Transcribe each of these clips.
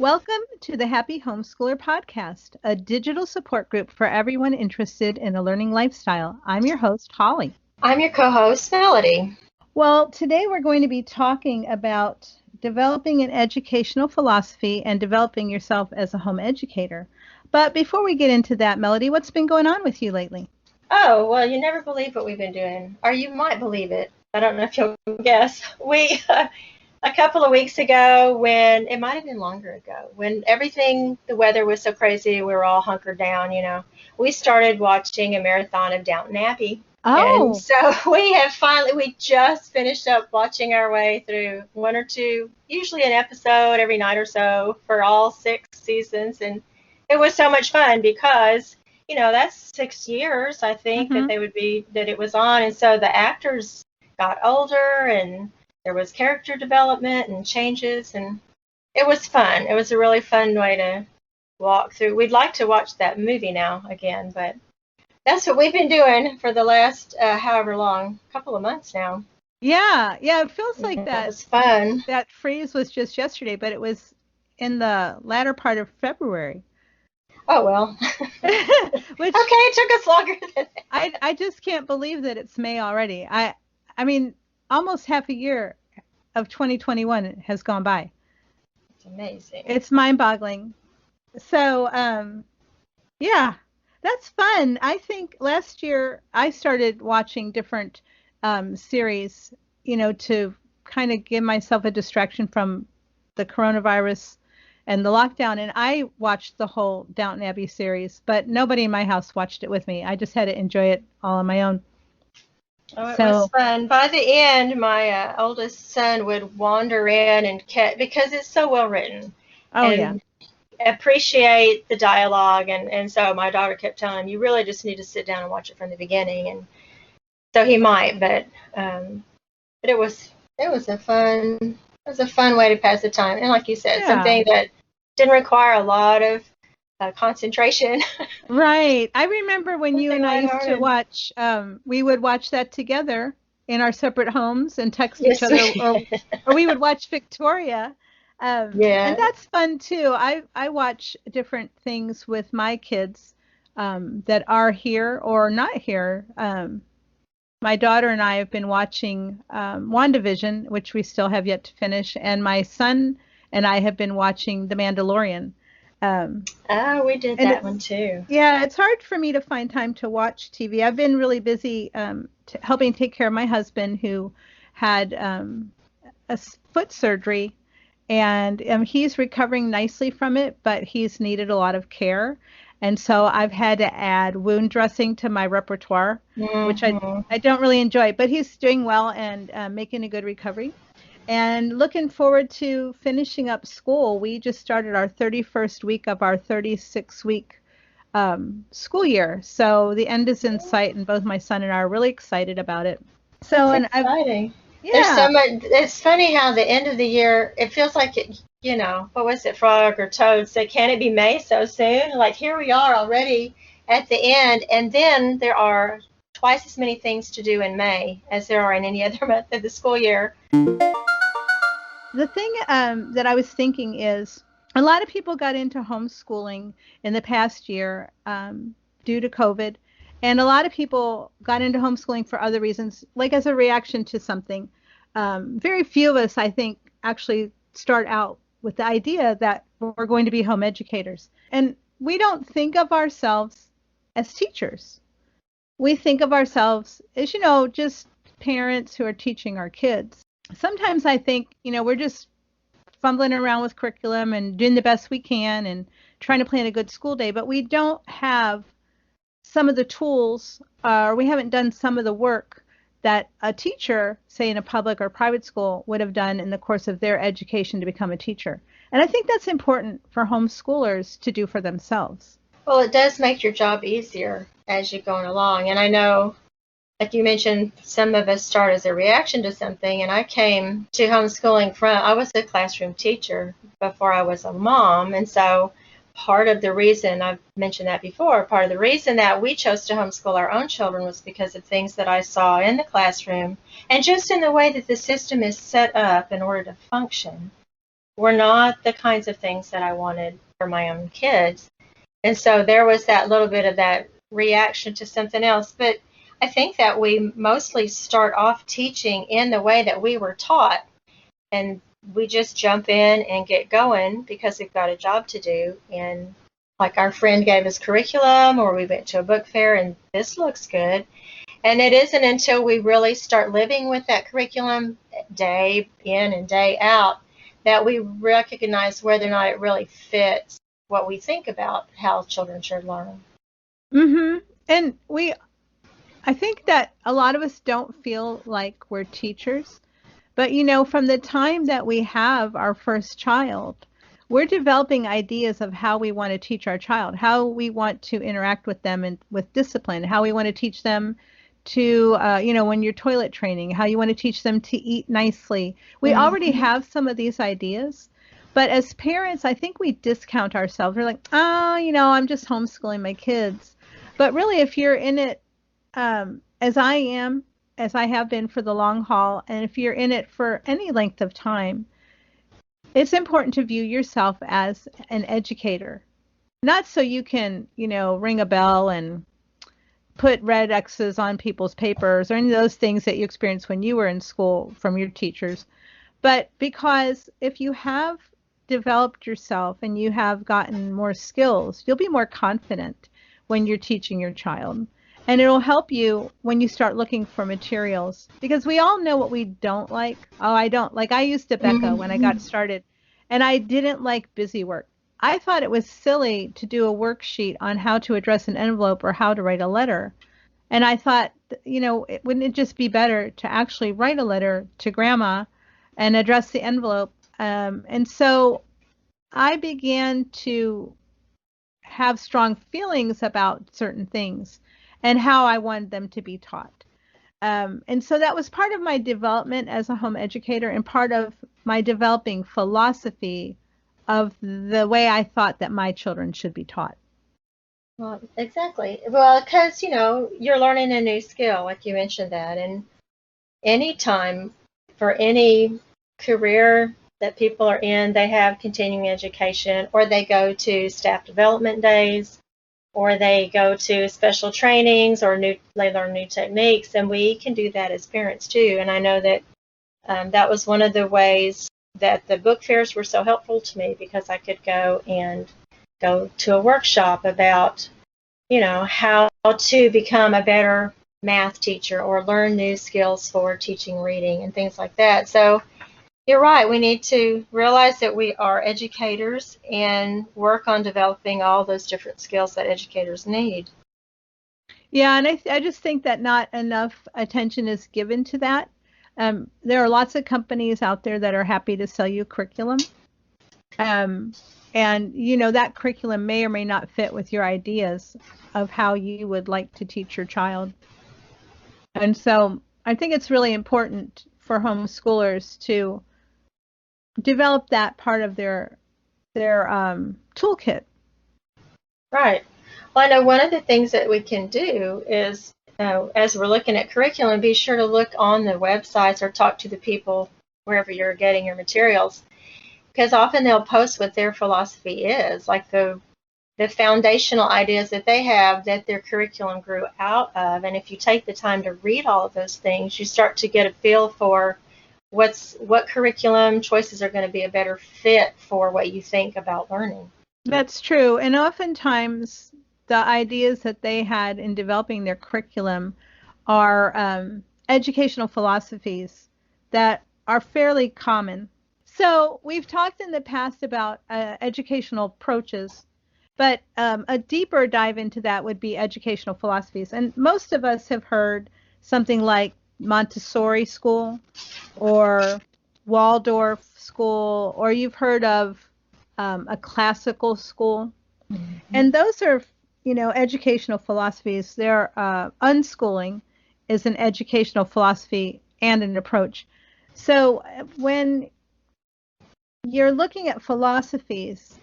Welcome to the Happy Homeschooler Podcast, a digital support group for everyone interested in a learning lifestyle. I'm your host, Holly. I'm your co-host, Melody. Well, today we're going to be talking about developing an educational philosophy and developing yourself as a home educator. But before we get into that, Melody, what's been going on with you lately? Oh, well, you never believe what we've been doing, or you might believe it. I don't know if you'll guess. A couple of weeks ago, when it might have been longer ago, when the weather was so crazy, we were all hunkered down, we started watching a marathon of Downton Abbey. Oh. And so we just finished up watching our way through one or two, usually an episode every night or so for all 6 seasons. And it was so much fun because, that's 6 years, I think, that it was on. And so the actors got older and there was character development and changes, and it was fun. It was a really fun way to walk through. We'd like to watch that movie now again, but that's what we've been doing for the last however long, couple of months now. Yeah, it feels like that. It was fun. That freeze was just yesterday, but it was in the latter part of February. Oh, well. Which, okay, it took us longer than that. I just can't believe that it's May already. I mean, almost half a year of 2021 has gone by. It's amazing. It's mind-boggling. So, yeah, that's fun. I think last year I started watching different series, to kind of give myself a distraction from the coronavirus and the lockdown. And I watched the whole Downton Abbey series, but nobody in my house watched it with me. I just had to enjoy it all on my own. Oh, it was fun. By the end, my oldest son would wander in and because it's so well written. Oh, yeah. Appreciate the dialogue. And so my daughter kept telling him, you really just need to sit down and watch it from the beginning. And so he might, but it was a fun way to pass the time. And like you said, something that didn't require a lot of concentration. Right. I remember when you and I used to watch, we would watch that together in our separate homes and text each other, or we would watch Victoria. And that's fun too. I watch different things with my kids that are here or not here. My daughter and I have been watching WandaVision, which we still have yet to finish, and my son and I have been watching The Mandalorian. We did that one too. Yeah, it's hard for me to find time to watch TV. I've been really busy helping take care of my husband, who had a foot surgery, and he's recovering nicely from it, but he's needed a lot of care. And so I've had to add wound dressing to my repertoire, which I don't really enjoy, but he's doing well and making a good recovery. And looking forward to finishing up school. We just started our 31st week of our 36-week school year. So the end is in sight, and both my son and I are really excited about it. That's exciting. There's so much. It's funny how the end of the year, it feels like it, what was it, Frog or Toad said, can it be May so soon? Like, here we are already at the end, and then there are twice as many things to do in May as there are in any other month of the school year. The thing that I was thinking is a lot of people got into homeschooling in the past year due to COVID, and a lot of people got into homeschooling for other reasons, like as a reaction to something. Very few of us, I think, actually start out with the idea that we're going to be home educators. And we don't think of ourselves as teachers. We think of ourselves as, just parents who are teaching our kids. Sometimes I think, we're just fumbling around with curriculum and doing the best we can and trying to plan a good school day, but we don't have some of the tools, or we haven't done some of the work that a teacher, say in a public or private school, would have done in the course of their education to become a teacher. And I think that's important for homeschoolers to do for themselves. Well, it does make your job easier as you're going along. And I know, like you mentioned, some of us start as a reaction to something. And I came to homeschooling I was a classroom teacher before I was a mom. And so part of the reason, I've mentioned that before, part of the reason that we chose to homeschool our own children was because of things that I saw in the classroom and just in the way that the system is set up in order to function, were not the kinds of things that I wanted for my own kids. And so there was that little bit of that reaction to something else. But I think that we mostly start off teaching in the way that we were taught, and we just jump in and get going because we've got a job to do. And like our friend gave us curriculum, or we went to a book fair and this looks good. And it isn't until we really start living with that curriculum day in and day out that we recognize whether or not it really fits what we think about how children should learn. And I think that a lot of us don't feel like we're teachers, but from the time that we have our first child, we're developing ideas of how we want to teach our child, how we want to interact with them and with discipline, how we want to teach them to, when you're toilet training, how you want to teach them to eat nicely. We already have some of these ideas, but as parents, I think we discount ourselves. We're like, I'm just homeschooling my kids. But really, if you're in it, as I have been for the long haul, and if you're in it for any length of time, it's important to view yourself as an educator, not so you can, ring a bell and put red X's on people's papers or any of those things that you experienced when you were in school from your teachers, but because if you have developed yourself and you have gotten more skills, you'll be more confident when you're teaching your child. And it'll help you when you start looking for materials, because we all know what we don't like. Oh, I don't like, I used to Becca when I got started, and I didn't like busy work. I thought it was silly to do a worksheet on how to address an envelope or how to write a letter. And I thought, wouldn't it just be better to actually write a letter to grandma and address the envelope? And so I began to have strong feelings about certain things and how I wanted them to be taught. And so that was part of my development as a home educator and part of my developing philosophy of the way I thought that my children should be taught. Well, exactly. Well, because, you're learning a new skill, like you mentioned that. And any time for any career that people are in, they have continuing education, or they go to staff development days, or they go to special trainings, or they learn new techniques. And we can do that as parents too. And I know that that was one of the ways that the book fairs were so helpful to me, because I could go to a workshop about, how to become a better math teacher or learn new skills for teaching reading and things like that. So you're right. We need to realize that we are educators and work on developing all those different skills that educators need. Yeah, and I just think that not enough attention is given to that. There are lots of companies out there that are happy to sell you curriculum. And, that curriculum may or may not fit with your ideas of how you would like to teach your child. And so I think it's really important for homeschoolers to develop that part of their toolkit. Right. Well, I know one of the things that we can do is, as we're looking at curriculum, be sure to look on the websites or talk to the people wherever you're getting your materials, because often they'll post what their philosophy is, like the foundational ideas that they have that their curriculum grew out of. And if you take the time to read all of those things, you start to get a feel for what curriculum choices are going to be a better fit for what you think about learning. That's true. And oftentimes the ideas that they had in developing their curriculum are educational philosophies that are fairly common. So we've talked in the past about educational approaches, but a deeper dive into that would be educational philosophies. And most of us have heard something like Montessori school or Waldorf school, or you've heard of a classical school. Mm-hmm. And those are, educational philosophies. They're unschooling is an educational philosophy and an approach. So when you're looking at philosophies,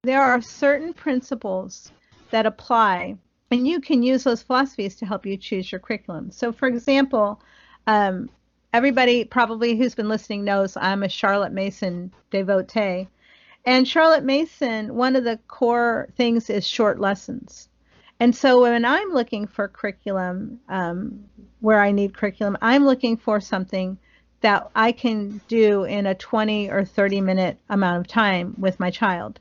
there are certain principles that apply, and you can use those philosophies to help you choose your curriculum. So, for example, everybody probably who's been listening knows I'm a Charlotte Mason devotee. And Charlotte Mason, one of the core things is short lessons. And so when I'm looking for curriculum, where I need curriculum, I'm looking for something that I can do in a 20 or 30 minute amount of time with my child,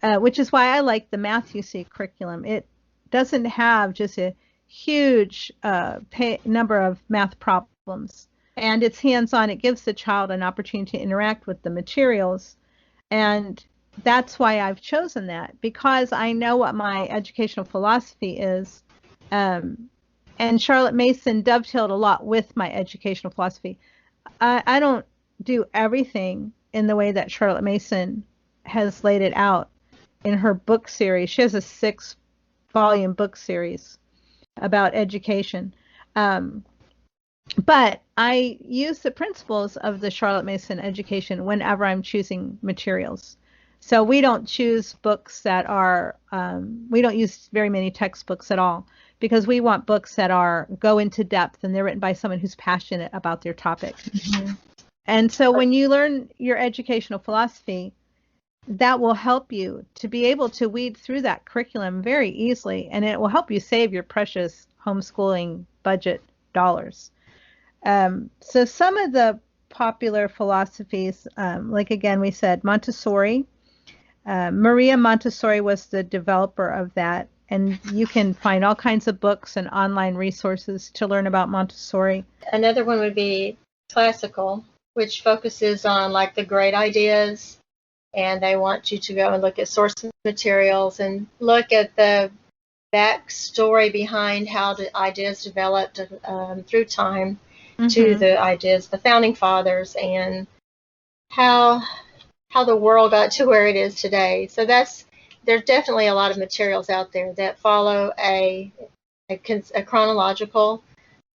which is why I like the Math UC curriculum. It doesn't have just a huge number of math problems, and it's hands-on. It gives the child an opportunity to interact with the materials, and that's why I've chosen that, because I know what my educational philosophy is, and Charlotte Mason dovetailed a lot with my educational philosophy. I don't do everything in the way that Charlotte Mason has laid it out in her book series. She has a 6-volume book series about education. But I use the principles of the Charlotte Mason education whenever I'm choosing materials. So we don't choose books that are, we don't use very many textbooks at all, because we want books that go into depth and they're written by someone who's passionate about their topic. Mm-hmm. And so when you learn your educational philosophy, that will help you to be able to weed through that curriculum very easily, and it will help you save your precious homeschooling budget dollars. So some of the popular philosophies, like again, we said Montessori. Maria Montessori was the developer of that, and you can find all kinds of books and online resources to learn about Montessori. Another one would be classical, which focuses on like the great ideas, and they want you to go and look at source materials and look at the backstory behind how the ideas developed through time. Mm-hmm. To the ideas, the founding fathers, and how the world got to where it is today. So there's definitely a lot of materials out there that follow a chronological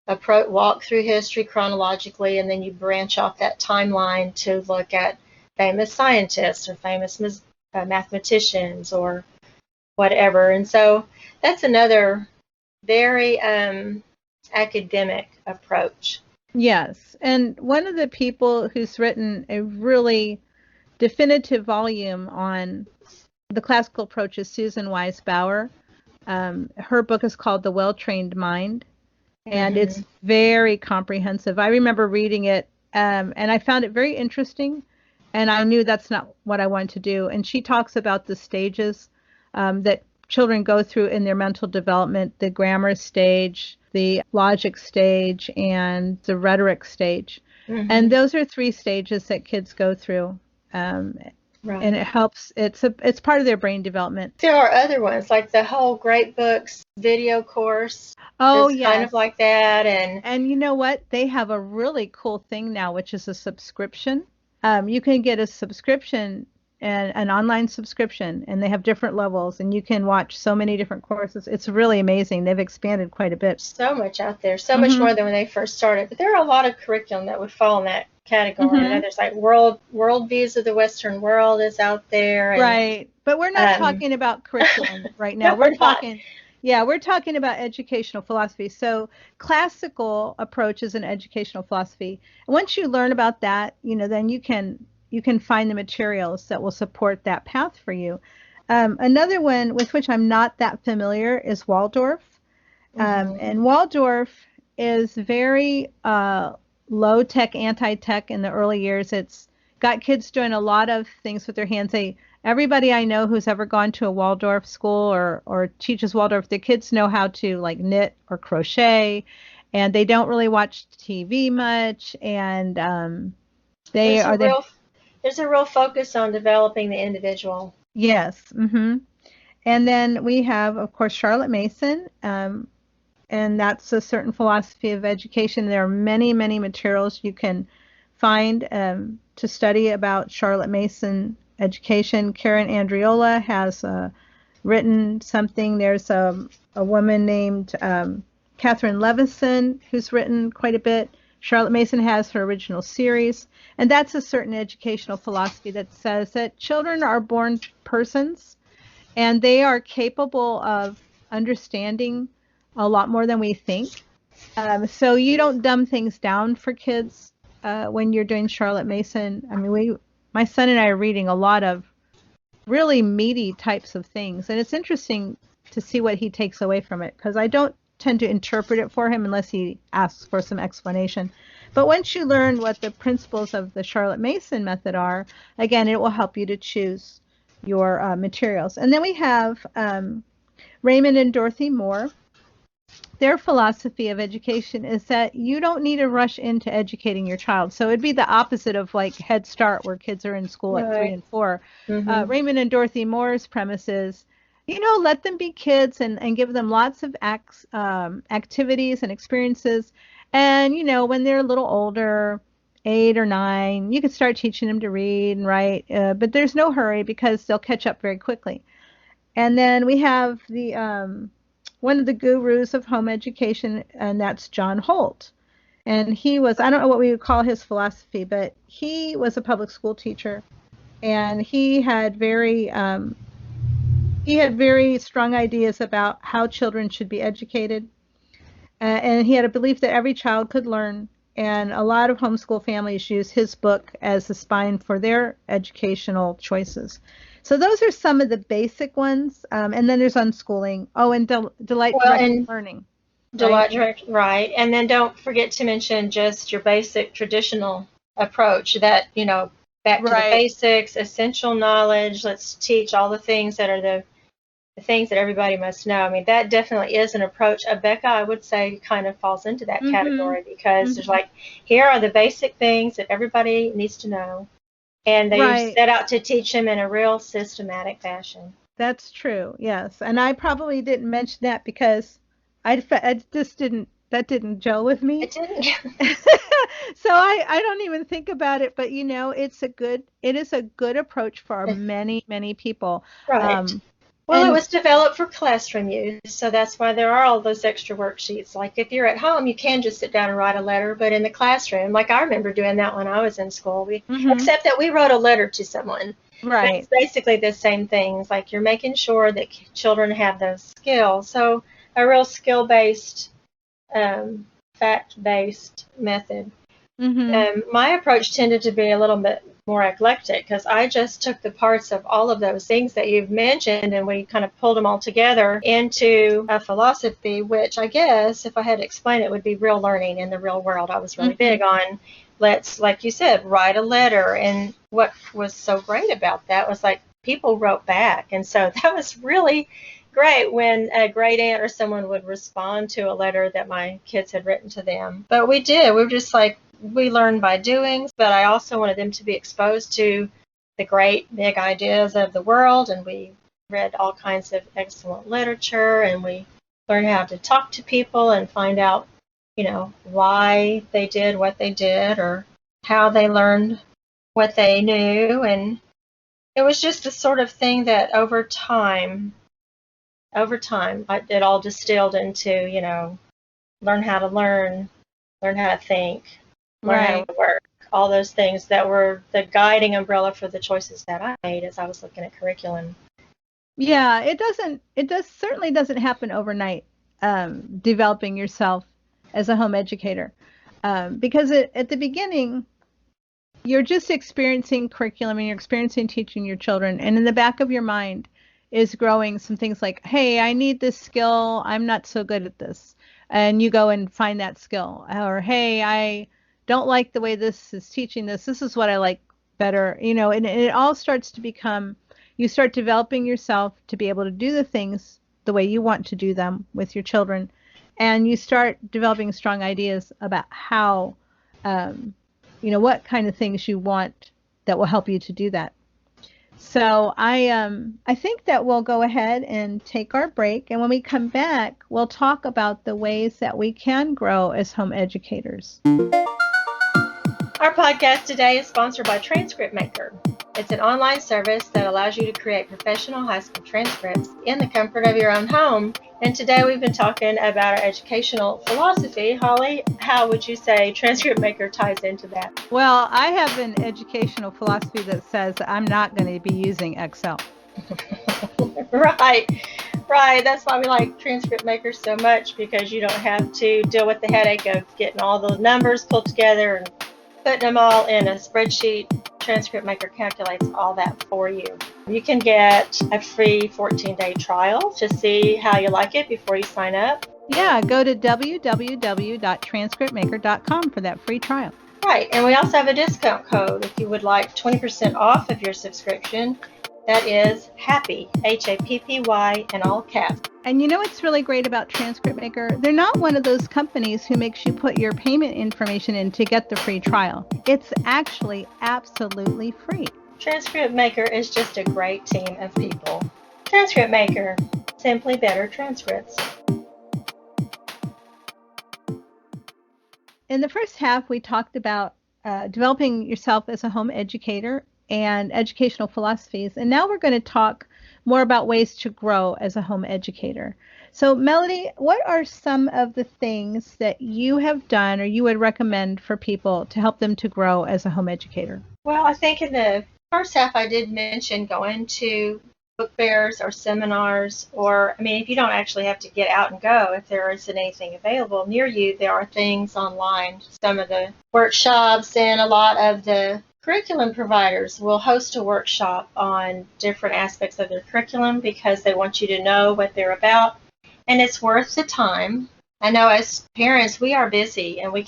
approach, walk through history chronologically, and then you branch off that timeline to look at famous scientists or famous mathematicians or whatever. And so that's another very academic approach. Yes, and one of the people who's written a really definitive volume on the classical approach is Susan Wise Bauer. Her book is called The Well-Trained Mind, and it's very comprehensive. I remember reading it, and I found it very interesting, and I knew that's not what I wanted to do. And she talks about the stages that children go through in their mental development: the grammar stage, the logic stage, and the rhetoric stage. Mm-hmm. And those are 3 stages that kids go through. Right. And it helps. It's part of their brain development. There are other ones, like the whole Great Books video course. Oh, yes. Kind of like that. And you know what? They have a really cool thing now, which is a subscription. You can get a subscription, and an online subscription, and they have different levels, and you can watch so many different courses. It's really amazing. They've expanded quite a bit. So much out there, so much more than when they first started. But there are a lot of curriculum that would fall in that category. You know, there's like world views of the Western world is out there. And, right, but we're not talking about curriculum right now. No, we're talking about educational philosophy. So classical approach is an educational philosophy. And once you learn about that, then you can find the materials that will support that path for you. Another one with which I'm not that familiar is Waldorf. And Waldorf is very low-tech, anti-tech in the early years. It's got kids doing a lot of things with their hands. Everybody I know who's ever gone to a Waldorf school or teaches Waldorf, the kids know how to like knit or crochet, and they don't really watch TV much, and there's a real focus on developing the individual. Yes. Mm-hmm. And then we have, of course, Charlotte Mason, and that's a certain philosophy of education. There are many, many materials you can find to study about Charlotte Mason education. Karen Andriola has written something. There's a woman named Catherine Levison who's written quite a bit. Charlotte Mason has her original series, and that's a certain educational philosophy that says that children are born persons, and they are capable of understanding a lot more than we think. So you don't dumb things down for kids when you're doing Charlotte Mason. I mean, my son and I are reading a lot of really meaty types of things, and it's interesting to see what he takes away from it, because I don't tend to interpret it for him unless he asks for some explanation. But once you learn what the principles of the Charlotte Mason method are, again, it will help you to choose your materials. And then we have Raymond and Dorothy Moore. Their philosophy of education is that you don't need to rush into educating your child. So it'd be the opposite of like Head Start, where kids are in school at 3 and 4. Raymond and Dorothy Moore's premise is, let them be kids and give them lots of activities and experiences. And, when they're a little older, 8 or 9, you can start teaching them to read and write. But there's no hurry, because they'll catch up very quickly. And then we have the one of the gurus of home education, and that's John Holt. And he was, I don't know what we would call his philosophy, but he was a public school teacher, and he had very strong ideas about how children should be educated. And he had a belief that every child could learn. And a lot of homeschool families use his book as the spine for their educational choices. So those are some of the basic ones. And then there's unschooling. Oh, and delight-directed learning. Delight-directed, right. And then don't forget to mention just your basic traditional approach that, back to the basics, essential knowledge. Let's teach all the things that are the things that everybody must know. I mean, that definitely is an approach. Becca, I would say, kind of falls into that category, because there's like, here are the basic things that everybody needs to know. And they set out to teach them in a real systematic fashion. That's true, yes. And I probably didn't mention that because I just that didn't gel with me. It didn't. So I don't even think about it, but it is a good approach for many, many people. Right. Well, it was developed for classroom use, so that's why there are all those extra worksheets. Like if you're at home, you can just sit down and write a letter, but in the classroom, like I remember doing that when I was in school, except that we wrote a letter to someone. Right. It's basically the same things. Like you're making sure that children have those skills. So a real skill-based, fact-based method. My approach tended to be a little bit more eclectic, because I just took the parts of all of those things that you've mentioned, and we kind of pulled them all together into a philosophy, which I guess if I had to explain it would be real learning in the real world. I was really big on, let's, like you said, write a letter. And what was so great about that was like people wrote back, and so that was really great when a great aunt or someone would respond to a letter that my kids had written to them. But we were just like, we learned by doing, but I also wanted them to be exposed to the great big ideas of the world, and we read all kinds of excellent literature, and we learned how to talk to people and find out, why they did what they did or how they learned what they knew. And it was just the sort of thing that over time, it all distilled into, learn how to learn how to think, learn how to work, all those things that were the guiding umbrella for the choices that I made as I was looking at curriculum. Yeah, it certainly doesn't happen overnight, developing yourself as a home educator, because at the beginning, you're just experiencing curriculum and you're experiencing teaching your children, and in the back of your mind is growing some things like, hey, I need this skill, I'm not so good at this, and you go and find that skill. Or, hey, I don't like the way this is teaching this is what I like better, and it all starts to become, you start developing yourself to be able to do the things the way you want to do them with your children, and you start developing strong ideas about how, what kind of things you want that will help you to do that. So I think that we'll go ahead and take our break, and when we come back, we'll talk about the ways that we can grow as home educators. Our podcast today is sponsored by Transcript Maker. It's an online service that allows you to create professional high school transcripts in the comfort of your own home. And today we've been talking about our educational philosophy. Holly, how would you say Transcript Maker ties into that? Well, I have an educational philosophy that says I'm not going to be using Excel. Right. Right, that's why we like Transcript Maker so much, because you don't have to deal with the headache of getting all the numbers pulled together and putting them all in a spreadsheet. Transcript Maker calculates all that for you. You can get a free 14-day trial to see how you like it before you sign up. Yeah, go to www.transcriptmaker.com for that free trial. Right, and we also have a discount code if you would like 20% off of your subscription. That is HAPPY, HAPPY, in all caps. And you know what's really great about Transcript Maker? They're not one of those companies who makes you put your payment information in to get the free trial. It's actually absolutely free. Transcript Maker is just a great team of people. Transcript Maker, simply better transcripts. In the first half, we talked about developing yourself as a home educator and educational philosophies. And now we're going to talk more about ways to grow as a home educator. So, Melody, what are some of the things that you have done or you would recommend for people to help them to grow as a home educator? Well, I think in the first half I did mention going to book fairs or seminars, or, I mean, if you don't actually have to get out and go, if there isn't anything available near you, there are things online. Some of the workshops and a lot of the curriculum providers will host a workshop on different aspects of their curriculum because they want you to know what they're about, and it's worth the time. I know as parents we are busy and we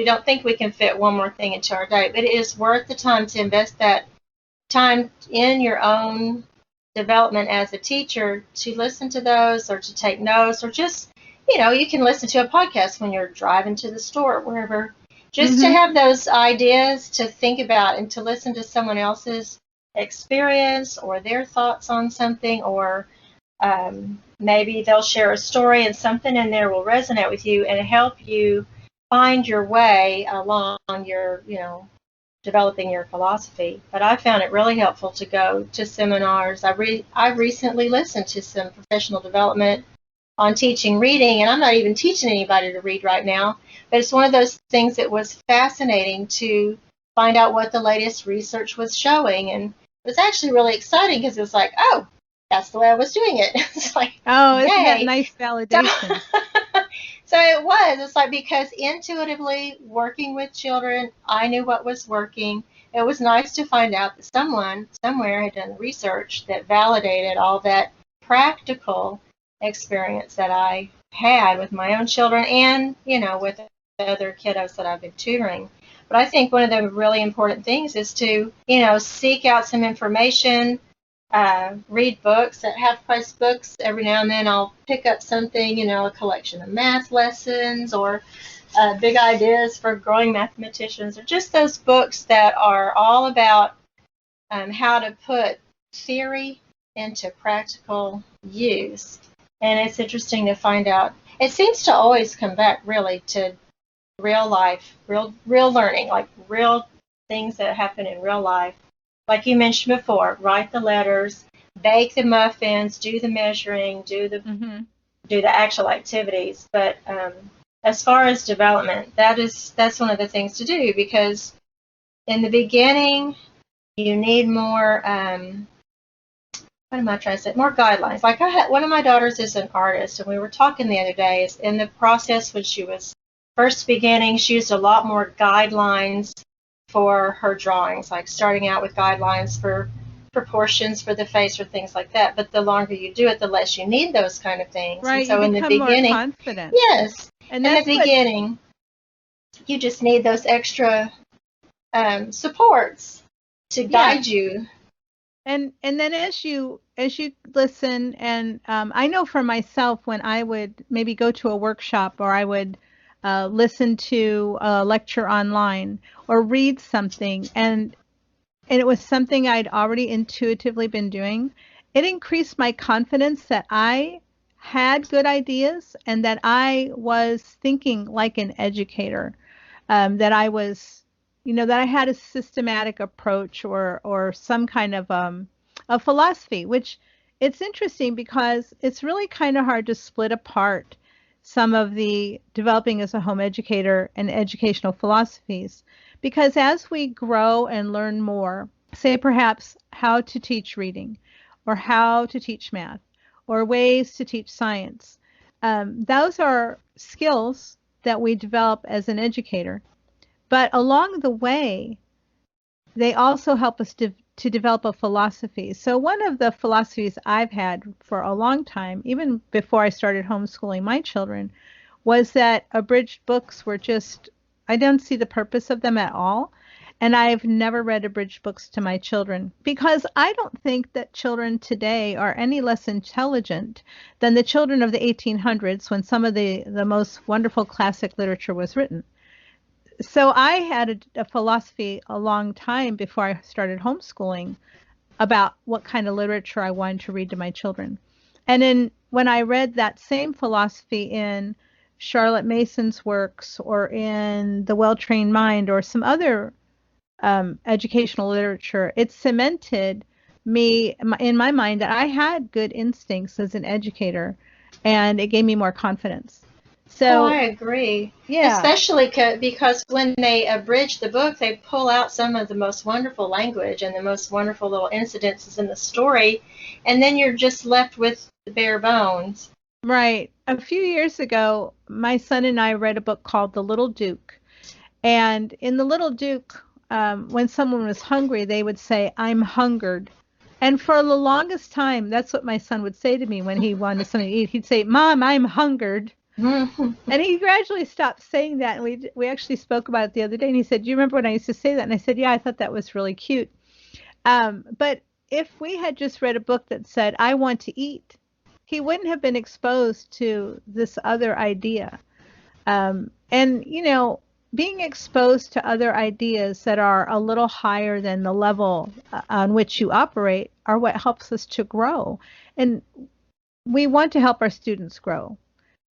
don't think we can fit one more thing into our day, but it is worth the time to invest that time in your own development as a teacher, to listen to those or to take notes, or just, you can listen to a podcast when you're driving to the store or wherever. Just to have those ideas to think about and to listen to someone else's experience or their thoughts on something, or maybe they'll share a story and something in there will resonate with you and help you find your way along your, developing your philosophy. But I found it really helpful to go to seminars. I recently listened to some professional development on teaching reading, and I'm not even teaching anybody to read right now, but it's one of those things that was fascinating to find out what the latest research was showing, and it was actually really exciting because it was like, oh, that's the way I was doing it. It's like, oh, isn't yay. that nice validation? So it's like, because intuitively working with children, I knew what was working. It was nice to find out that someone somewhere had done the research that validated all that practical experience that I had with my own children and, with the other kiddos that I've been tutoring. But I think one of the really important things is to, seek out some information, read books at Half Price Books. Every now and then I'll pick up something, a collection of math lessons or big ideas for growing mathematicians, or just those books that are all about how to put theory into practical use. And it's interesting to find out. It seems to always come back really to real life, real learning, like real things that happen in real life. Like you mentioned before, write the letters, bake the muffins, do the measuring, do the actual activities. But as far as development, that's one of the things to do, because in the beginning you need more. What am I trying to say? More guidelines. Like one of my daughters is an artist, and we were talking the other day. Is in the process when she was first beginning, she used a lot more guidelines for her drawings, like starting out with guidelines for proportions for the face or things like that. But the longer you do it, the less you need those kind of things. Right. And so you in become the beginning, more confident. yes. And in the beginning, you just need those extra supports to guide you. And then as you listen, and I know for myself, when I would maybe go to a workshop, or I would listen to a lecture online or read something, and it was something I'd already intuitively been doing, it increased my confidence that I had good ideas and that I was thinking like an educator, that I was, that I had a systematic approach or some kind of a philosophy, which it's interesting because it's really kind of hard to split apart some of the developing as a home educator and educational philosophies, because as we grow and learn more, say perhaps how to teach reading or how to teach math or ways to teach science. Those are skills that we develop as an educator. But along the way, they also help us to develop a philosophy. So one of the philosophies I've had for a long time, even before I started homeschooling my children, was that abridged books were just, I don't see the purpose of them at all. And I've never read abridged books to my children because I don't think that children today are any less intelligent than the children of the 1800s when some of the most wonderful classic literature was written. So I had a philosophy a long time before I started homeschooling about what kind of literature I wanted to read to my children. And when I read that same philosophy in Charlotte Mason's works or in The Well-Trained Mind or some other educational literature, it cemented me in my mind that I had good instincts as an educator, and it gave me more confidence. So I agree. Yeah. Especially because when they abridge the book, they pull out some of the most wonderful language and the most wonderful little incidences in the story, and then you're just left with the bare bones. Right. A few years ago, my son and I read a book called The Little Duke. And in The Little Duke, when someone was hungry, they would say, "I'm hungered." And for the longest time, that's what my son would say to me when he wanted something to eat. He'd say, "Mom, I'm hungered." And he gradually stopped saying that. And we actually spoke about it the other day. And he said, "Do you remember when I used to say that?" And I said, "Yeah, I thought that was really cute." But if we had just read a book that said, "I want to eat," he wouldn't have been exposed to this other idea. And, being exposed to other ideas that are a little higher than the level on which you operate are what helps us to grow. And we want to help our students grow.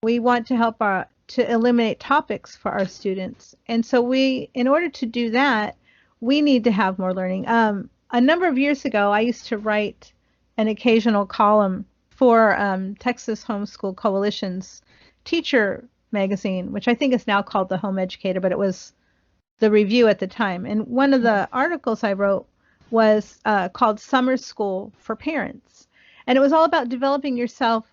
We want to help to eliminate topics for our students. And so in order to do that, we need to have more learning. A number of years ago, I used to write an occasional column for Texas Homeschool Coalition's teacher magazine, which I think is now called the Home Educator, but it was the Review at the time. And one of the articles I wrote was called Summer School for Parents. And it was all about developing yourself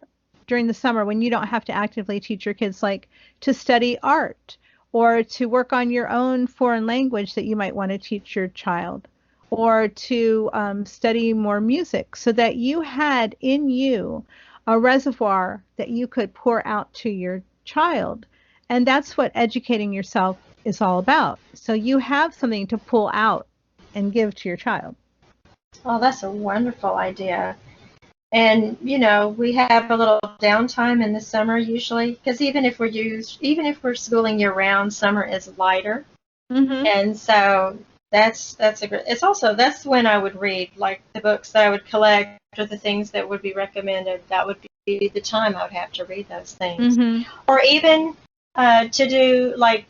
during the summer when you don't have to actively teach your kids, like to study art or to work on your own foreign language that you might want to teach your child, or to study more music, so that you had in you a reservoir that you could pour out to your child. And that's what educating yourself is all about. So you have something to pull out and give to your child. Oh, that's a wonderful idea. And, we have a little downtime in the summer usually, because even if we're schooling year round, summer is lighter. Mm-hmm. And so that's when I would read, like the books that I would collect or the things that would be recommended. That would be the time I would have to read those things. Mm-hmm. Or even to do, like,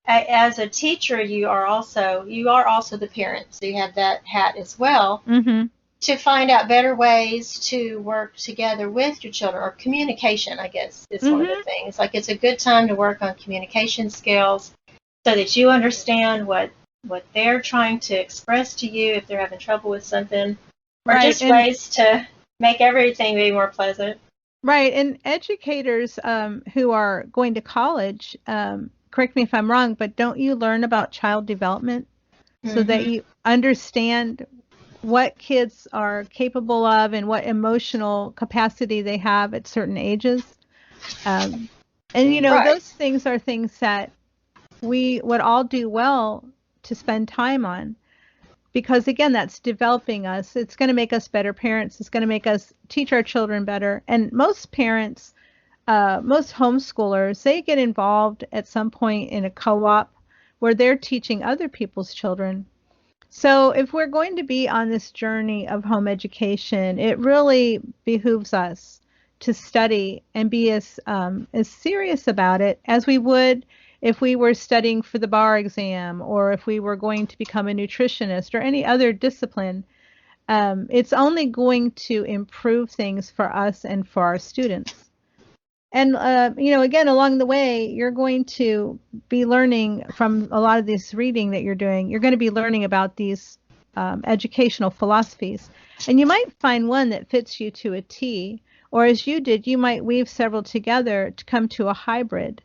as a teacher, you are also the parent, so you have that hat as well. Mm-hmm. To find out better ways to work together with your children, or communication, I guess, is one of the things. Like, it's a good time to work on communication skills so that you understand what they're trying to express to you if they're having trouble with something, or just ways to make everything be more pleasant. Right. And educators who are going to college, correct me if I'm wrong, but don't you learn about child development so that you understand what kids are capable of and what emotional capacity they have at certain ages? And, those things are things that we would all do well to spend time on. Because, again, that's developing us. It's going to make us better parents. It's going to make us teach our children better. And most parents, most homeschoolers, they get involved at some point in a co-op where they're teaching other people's children. So if we're going to be on this journey of home education, it really behooves us to study and be as serious about it as we would if we were studying for the bar exam, or if we were going to become a nutritionist or any other discipline. It's only going to improve things for us and for our students. And, again, along the way, you're going to be learning from a lot of this reading that you're doing. You're going to be learning about these educational philosophies. And you might find one that fits you to a T, or as you did, you might weave several together to come to a hybrid.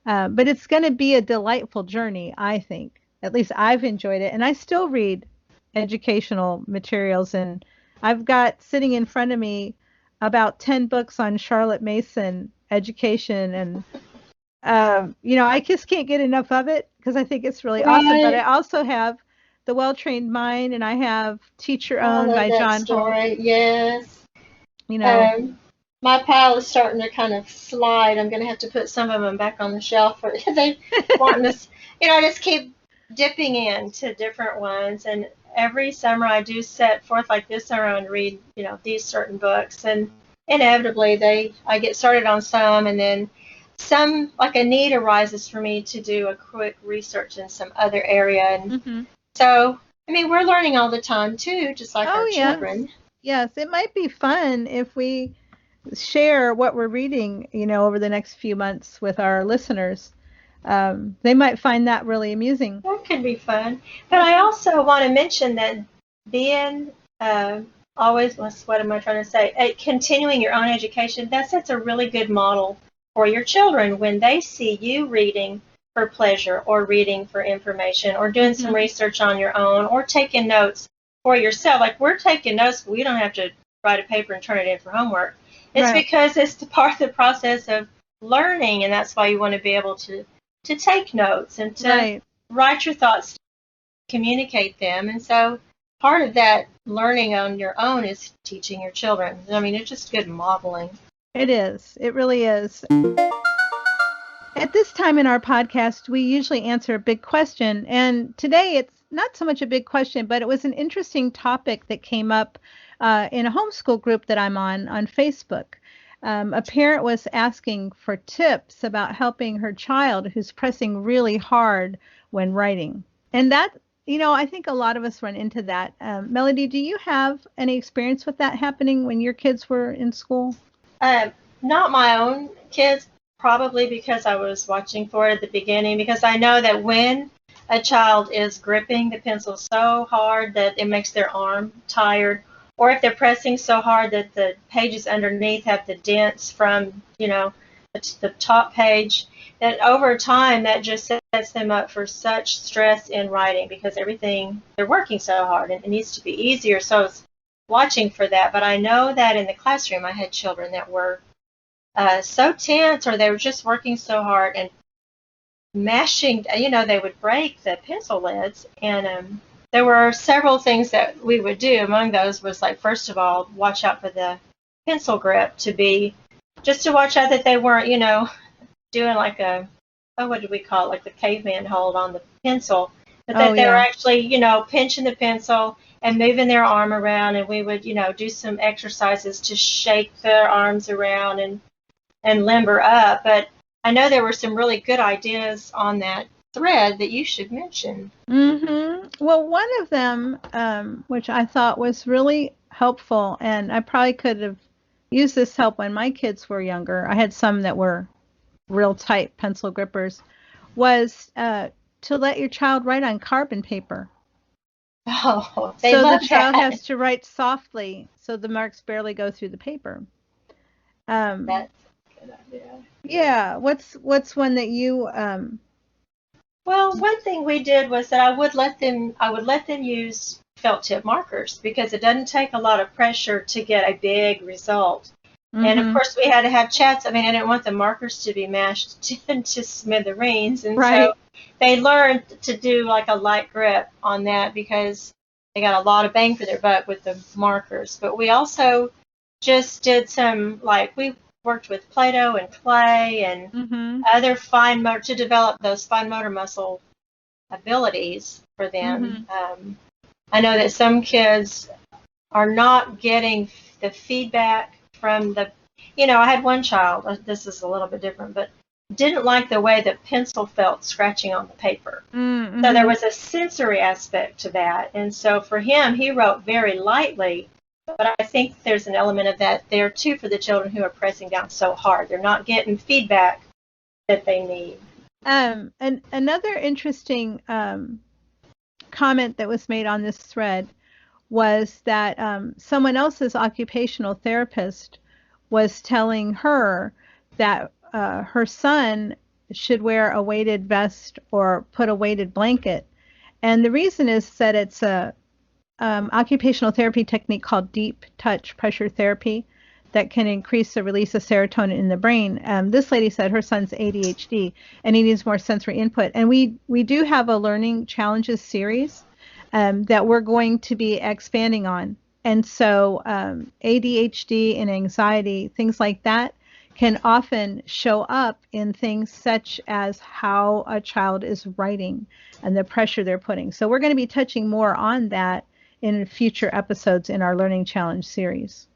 But it's going to be a delightful journey, I think. At least I've enjoyed it. And I still read educational materials. And I've got sitting in front of me about 10 books on Charlotte Mason education. And, I just can't get enough of it because I think it's really awesome. But I also have The Well-Trained Mind, and I have Teach Your Own by John Holt. Yes. My pile is starting to kind of slide. I'm going to have to put some of them back on the shelf. They want this, I just keep dipping into different ones. And every summer I do set forth, like this summer, and read, these certain books. And inevitably I get started on some, and then some, like a need arises for me to do a quick research in some other area. And so, we're learning all the time too, just like our children. Yes, it might be fun if we share what we're reading, over the next few months with our listeners. They might find that really amusing. That could be fun. But I also want to mention that being always, what am I trying to say? Continuing your own education, that sets a really good model for your children when they see you reading for pleasure or reading for information or doing some research on your own or taking notes for yourself. Like we're taking notes, but we don't have to write a paper and turn it in for homework. It's because it's part of the process of learning, and that's why you want to be able to take notes and to write your thoughts, communicate them. And so part of that learning on your own is teaching your children. It's just good modeling. It is. It really is. At this time in our podcast, we usually answer a big question. And today it's not so much a big question, but it was an interesting topic that came up in a homeschool group that I'm on Facebook. A parent was asking for tips about helping her child who's pressing really hard when writing. And that, I think a lot of us run into that. Melody, do you have any experience with that happening when your kids were in school? Not my own kids, probably because I was watching for it at the beginning, because I know that when a child is gripping the pencil so hard that it makes their arm tired, or if they're pressing so hard that the pages underneath have the dents from, the top page, that over time that just sets them up for such stress in writing because they're working so hard and it needs to be easier. So I was watching for that. But I know that in the classroom I had children that were so tense, or they were just working so hard and mashing, they would break the pencil lids. And there were several things that we would do. Among those was, like, first of all, watch out for the pencil grip to watch out that they weren't, doing like what do we call it, like the caveman hold on the pencil, but that they were actually, pinching the pencil and moving their arm around, and we would, do some exercises to shake their arms around and limber up. But I know there were some really good ideas on that thread that you should mention. Well, one of them, which I thought was really helpful, and I probably could have used this help when my kids were younger. I had some that were real tight pencil grippers, was to let your child write on carbon paper. Oh, so the child has to write softly so the marks barely go through the paper. That's a good idea. Yeah. What's one that you Well, one thing we did was that I would let them use felt tip markers, because it doesn't take a lot of pressure to get a big result. And of course we had to have chats. I didn't want the markers to be mashed into smithereens, and so they learned to do like a light grip on that because they got a lot of bang for their buck with the markers. But we also just did some, like, we worked with Play-Doh and clay and other fine motor to develop those fine motor muscle abilities for them. I know that some kids are not getting the feedback from the, I had one child, this is a little bit different, but didn't like the way the pencil felt scratching on the paper. So there was a sensory aspect to that. And so for him, he wrote very lightly. But I think there's an element of that there, too, for the children who are pressing down so hard. They're not getting feedback that they need. And another interesting comment that was made on this thread was that someone else's occupational therapist was telling her that her son should wear a weighted vest or put a weighted blanket. And the reason is that it's a occupational therapy technique called deep touch pressure therapy that can increase the release of serotonin in the brain. This lady said her son's ADHD and he needs more sensory input. And we do have a learning challenges series that we're going to be expanding on. And so ADHD and anxiety, things like that, can often show up in things such as how a child is writing and the pressure they're putting. So we're going to be touching more on that in future episodes in our Learning Challenge series.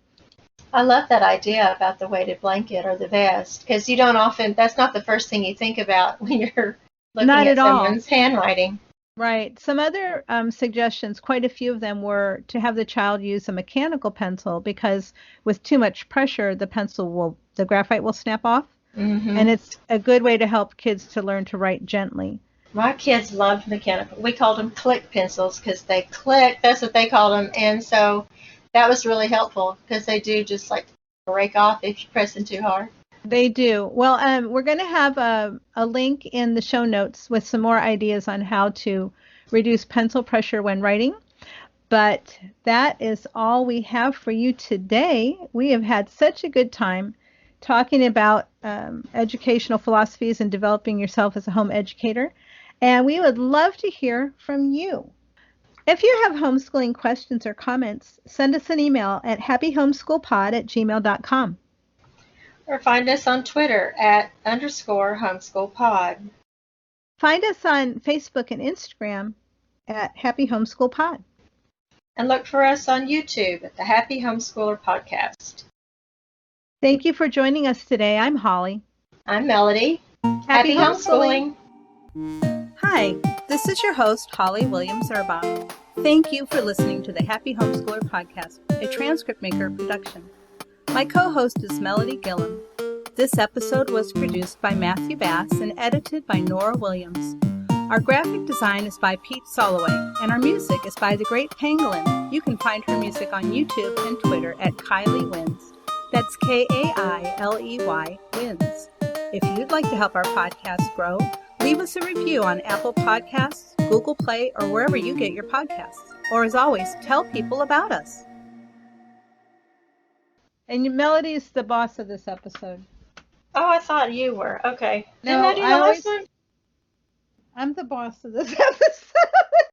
I love that idea about the weighted blanket or the vest, because you don't often, that's not the first thing you think about when you're looking at someone's handwriting. Right. Some other suggestions, quite a few of them, were to have the child use a mechanical pencil, because with too much pressure, the graphite will snap off. Mm-hmm. And it's a good way to help kids to learn to write gently. My kids loved mechanical. We called them click pencils because they click. That's what they called them. And so that was really helpful because they do just like break off if you're pressing too hard. They do. Well, we're going to have a link in the show notes with some more ideas on how to reduce pencil pressure when writing. But that is all we have for you today. We have had such a good time talking about educational philosophies and developing yourself as a home educator. And we would love to hear from you. If you have homeschooling questions or comments, send us an email at happyhomeschoolpod@gmail.com. Or find us on Twitter @_homeschoolpod. Find us on Facebook and Instagram at Happy Homeschool Pod. And look for us on YouTube at the Happy Homeschooler Podcast. Thank you for joining us today. I'm Holly. I'm Melody. Happy homeschooling. Hi, this is your host, Holly Williams Urbach. Thank you for listening to the Happy Homeschooler Podcast, a Transcript Maker Production. My co-host is Melody Gillum. This episode was produced by Matthew Bass and edited by Norah Williams. Our graphic design is by Pete Soloway, and our music is by the Great Pangolin. You can find her music on YouTube and Twitter at Kylie Wins. That's Kailey Wins. If you'd like to help our podcast grow, leave us a review on Apple Podcasts, Google Play, or wherever you get your podcasts. Or as always, tell people about us. And Melody's the boss of this episode. Oh, I thought you were. Okay. No, Didn't I do the last one? I'm the boss of this episode.